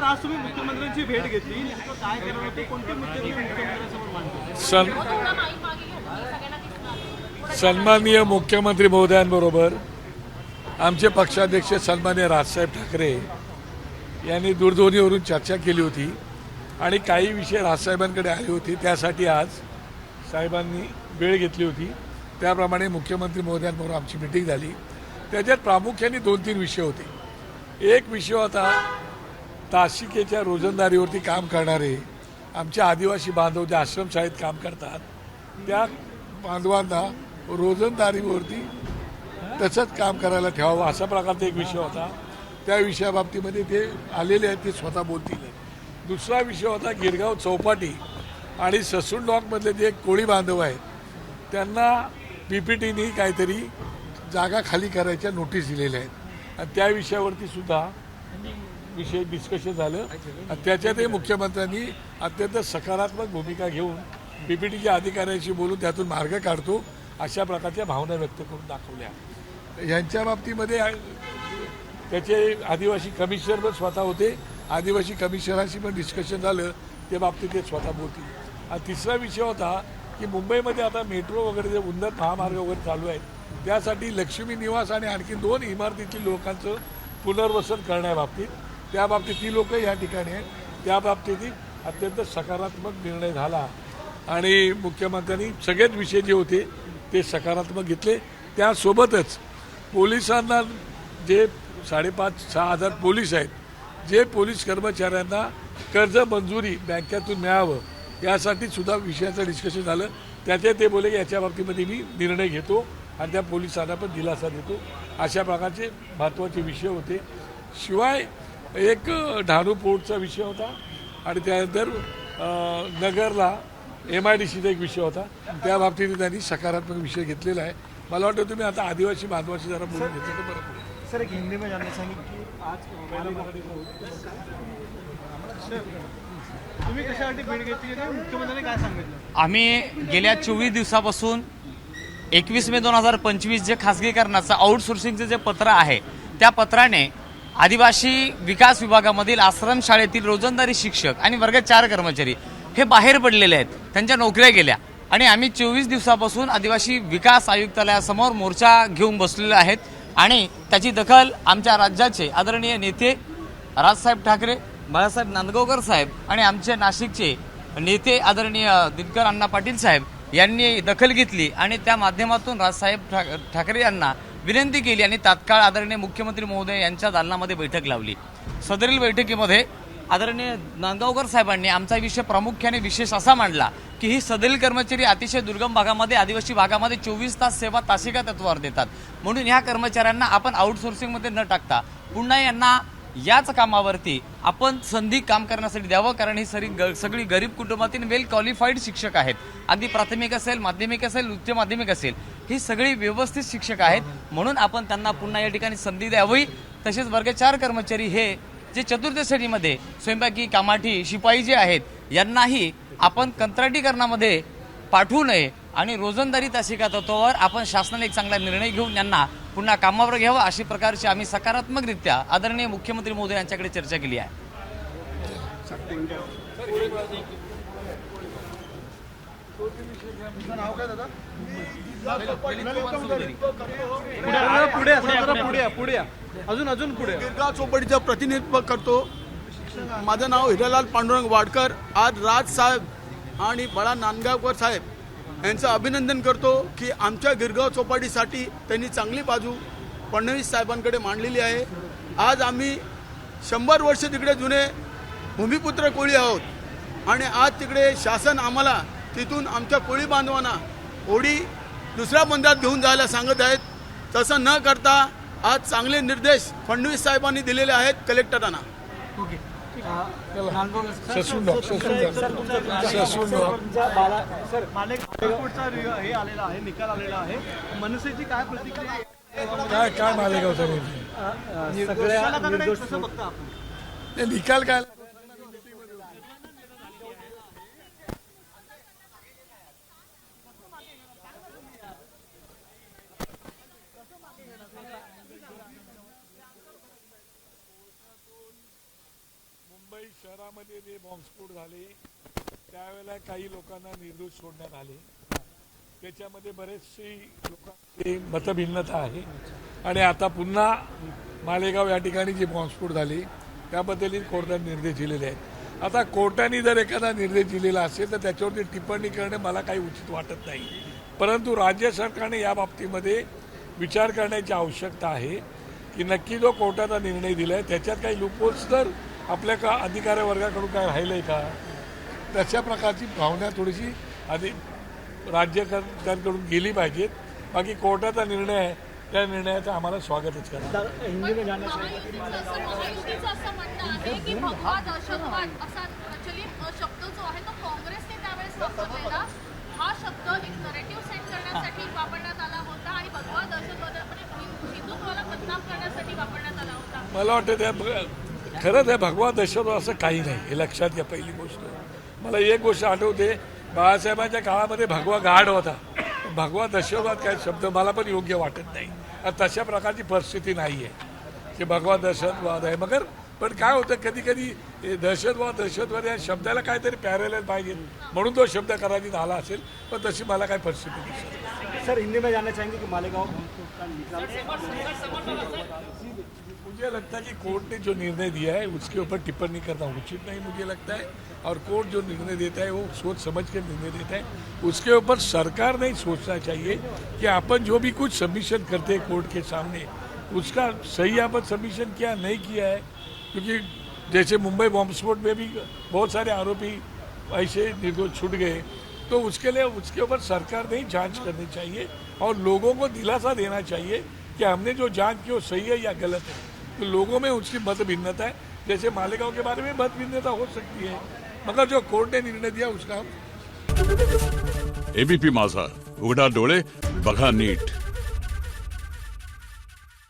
आज तुम्ही मुख्यमंत्र्यांची भेट घेतली, नेमकं काय करणार होते, कोणते मुद्दे तुम्ही मुख्यमंत्र्यांसमोर मांडले? सन्माननीय मुख्यमंत्री महोदयांबरोबर आमचे पक्षाध्यक्ष सन्माननीय राजसाहेब ठाकरे यांनी दूरध्वनीवरून चर्चा केली होती आणि काही विषय राजसाहेबांकडे आले होते. त्यासाठी आज साहेबांनी वेळ घेतली होती. त्याप्रमाणे मुख्यमंत्री महोदयांबरोबर आमची मिटिंग झाली. त्याच्यात प्रामुख्याने 2-3 विषय होते. एक विषय होता तासिकेच्या रोजंदारीवरती काम करणारे आमचे आदिवासी बांधव जे आश्रमशाळेत काम करतात त्या बांधवांना रोजंदारीवरती तसंच काम करायला ठेवावं अशा प्रकारचा एक विषय होता. त्या विषयाबाबतीमध्ये ते आलेले आहेत, ते स्वतः बोलतील. दुसरा विषय होता गिरगाव चौपाटी आणि ससून डॉकमधले जे कोळी बांधव आहेत त्यांना PPTनी काहीतरी जागा खाली करायच्या नोटीस दिलेल्या आहेत आणि त्या विषयावरती सुद्धा विषय डिस्कशन झालं. आणि त्याच्यातही मुख्यमंत्र्यांनी अत्यंत सकारात्मक भूमिका घेऊन PPTच्या अधिकाऱ्यांशी बोलून त्यातून मार्ग काढतो अशा प्रकारच्या भावना व्यक्त करून दाखवल्या. यांच्या बाबतीमध्ये त्याचे आदिवासी कमिशनर पण स्वतः होते. आदिवासी कमिशनरांशी पण डिस्कशन झालं, ते बाबतीत ते स्वतः बोलतील. आणि तिसरा विषय होता की मुंबईमध्ये आता मेट्रो वगैरे जे उन्नत महामार्ग वगैरे चालू आहेत त्यासाठी लक्ष्मी निवास आणि आणखी 2 इमारतीतील लोकांचं पुनर्वसन करण्याबाबतीत त्याबाबतीत ती लोक या ठिकाणी आहेत. त्याबाबतीतही अत्यंत सकारात्मक निर्णय झाला आणि मुख्यमंत्र्यांनी सगळेच विषय जे होते ते सकारात्मक घेतले. त्यासोबतच पोलिसांना जे 5,500-6 हजार पोलीस आहेत, जे पोलीस कर्मचाऱ्यांना कर्ज मंजुरी बँकेतून मिळावं यासाठी सुद्धा विषयाचं डिस्कशन झालं. त्याचे ते बोले की याच्या बाबतीमध्ये मी निर्णय घेतो आणि त्या पोलिसांना पण दिलासा देतो. अशा प्रकारचे महत्त्वाचे विषय होते. शिवाय एक ढाणू पोर्टचा विषय होता आणि त्यानंतर नगरला MIDCचा एक विषय होता. त्या बाबतीत त्यांनी सकारात्मक विषय घेतलेला आहे. मला वाटतं तुम्ही आता आदिवासी बांधवाशी जरा बोलून घेतलं तर बरं पडेल. सर, एक हिंदी में जानना चाहेंगे की आज तुम्ही कशासाठी भेट घेतली आणि मुख्यमंत्र्यांनी काय सांगितलं? आम्ही गेल्या 24 दिवसापासून 21 मे 2025 जे खासगीकरणाचं आउटसोर्सिंगचं जे पत्र आहे त्या पत्राने आदिवासी विकास विभागामधील आश्रमशाळेतील रोजंदारी शिक्षक आणि वर्ग 4 कर्मचारी हे बाहेर पडलेले आहेत. त्यांच्या नोकऱ्या गेल्या आणि आम्ही 24 दिवसापासून आदिवासी विकास आयुक्तालयासमोर मोर्चा घेऊन बसलेले आहेत आणि त्याची दखल आमच्या राज्याचे आदरणीय नेते राजसाहेब ठाकरे, बाळासाहेब नांदगावकर साहेब आणि आमचे नाशिकचे नेते आदरणीय दिनकर अण्णा पाटील साहेब यांनी दखल घेतली आणि त्या माध्यमातून राजसाहेब ठाकरे यांना विनंती केली आणि तात्काळ आदरणीय मुख्यमंत्री महोदय यांच्या दालनामध्ये बैठक लावली. सदरील बैठकीमध्ये आदरणीय नांदगावकर साहेबांनी आमचा विषय प्रामुख्याने विशेष असा मांडला की ही सदरील कर्मचारी अतिशय दुर्गम भागामध्ये आदिवासी भागामध्ये 24 तास सेवा तासिका तत्वावर देतात. म्हणून ह्या कर्मचाऱ्यांना आपण आउटसोर्सिंगमध्ये न टाकता पुन्हा यांना याच कामावरती आपण संधी काम करण्यासाठी द्यावं. कारण ही सगळी गरीब कुटुंबातील वेल क्वालिफाईड शिक्षक आहेत. अगदी प्राथमिक असेल, माध्यमिक असेल, उच्च माध्यमिक असेल, ही सगळी व्यवस्थित शिक्षक आहेत. म्हणून आपण त्यांना पुन्हा या ठिकाणी संधी द्यावी. तसेच वर्ग 4 कर्मचारी हे जे चतुर्थ श्रेणीमध्ये स्वयंपाकी, कामाठी, शिपाई जे आहेत यांनाही आपण कंत्राटीकरणामध्ये पाठवू नये आणि रोजंदारी तासिका तत्वावर आपण शासनाने एक चांगला निर्णय घेऊन यांना पुन्हा कामावर घ्यावं अशी प्रकारची आम्ही सकारात्मकरित्या आदरणीय मुख्यमंत्री महोदय यांच्याकडे चर्चा केली आहे. अजून पुढे गिरगाव चौपाटीचं प्रतिनिधित्व करतो. माझं नाव हिरालाल पांडुरंग वाडकर. आज राज साहेब आणि बळा नांदगावकर साहेब यांचं अभिनंदन करतो की आमच्या गिरगाव चौपाटीसाठी त्यांनी चांगली बाजू फडणवीस साहेबांकडे मांडलेली आहे. आज आम्ही 100 वर्ष तिकडे जुने भूमिपुत्र कोळी आहोत आणि आज तिकडे शासन आम्हाला तिथून आमच्या कोळी बांधवांना होडी दुसऱ्या बंधात घेऊन जायला सांगत आहेत. तसं न करता आज चांगले निर्देश फडणवीस साहेबांनी दिलेले आहेत कलेक्टरांना. हे आलेला आहे, निकाल आलेला आहे. मनसेची काय प्रतिक्रिया काय काय मालेगाव सगळे निकाल काय मुंबई शहरामध्ये जे बॉम्बस्फोट झाले त्यावेळेला काही लोकांना निर्दोष सोडण्यात आले. त्याच्यामध्ये बरेचसे लोकांची मतभिन्नता आहे आणि आता पुन्हा मालेगाव या ठिकाणी जे बॉम्बस्फोट झाले त्याबद्दल कोर्टाने निर्देश दिलेले आहेत. आता कोर्टाने जर एखादा निर्देश दिलेला असेल तर त्याच्यावरती टिप्पणी करणे मला काही उचित वाटत नाही. परंतु राज्य सरकारने या बाबतीमध्ये विचार करण्याची आवश्यकता आहे की नक्की जो कोर्टाचा निर्णय दिलाय त्याच्यात काही लूपहोल्स तर आपल्या का अधिकारी वर्गाकडून काय राहिलंय का, तशा प्रकारची भावना थोडीशी आधी राज्यकर्त्यांकडून गेली पाहिजेत. बाकी कोर्टाचा निर्णय आहे त्या निर्णयाचं आम्हाला स्वागतच करा. महायुतीचं असं म्हणणं आहे की भगवा दहशतवाद असा प्रचलित शब्द जो आहे तो काँग्रेसने त्यावेळेस वापरलेला. हा शब्द एक नरेटिव्ह सेट करण्यासाठी वापरण्यात आला होता आणि भगवा दहशतवाद हिंदुत्वाला बदनाम करण्यासाठी वापरण्यात आला होता. मला वाटतं त्या खरंच आहे भगवा दहशतवाद असं काही नाही हे लक्षात घ्या. पहिली गोष्ट मला एक गोष्ट आठवते, बाळासाहेबांच्या काळामध्ये भगवा गाढ होता. भगवा दहशतवाद काय शब्द मला पण योग्य वाटत नाही. तशा प्रकारची परिस्थिती नाही आहे की भगवा दहशतवाद आहे. मगर पण काय होतं कधी कधी दहशतवाद या शब्दाला काहीतरी पॅरलल पाहिजे म्हणून तो शब्द कदाचित आला असेल, पण तशी मला काय परिस्थिती दिसत. सर हिंदी में जानना चाहेंगे कि मालेगांव मुझे लगता है कि कोर्ट ने जो निर्णय दिया है उसके ऊपर टिप्पणी करना उचित नहीं मुझे लगता है. और कोर्ट जो निर्णय देता है वो सोच समझ के निर्णय देता है. उसके ऊपर सरकार नहीं सोचना चाहिए कि अपन जो भी कुछ सबमिशन करते हैं कोर्ट के सामने उसका सही अपन सबमिशन किया नहीं किया है. क्योंकि जैसे मुंबई बॉम्बस्फोट में भी बहुत सारे आरोपी ऐसे निर्दोष छूट गए, तो उसके लिए उसके ऊपर सरकार ने जांच करनी चाहिए और लोगों को दिलासा देना चाहिए कि हमने जो जांच की वो सही है या गलत है. तो लोगों में उसकी मत भिन्नता है. जैसे मालेगांव के बारे में मत भिन्नता हो सकती है, मगर जो कोर्ट ने निर्णय दिया उसका हम एबीपी माझा, उघडा डोळे बघा नीट.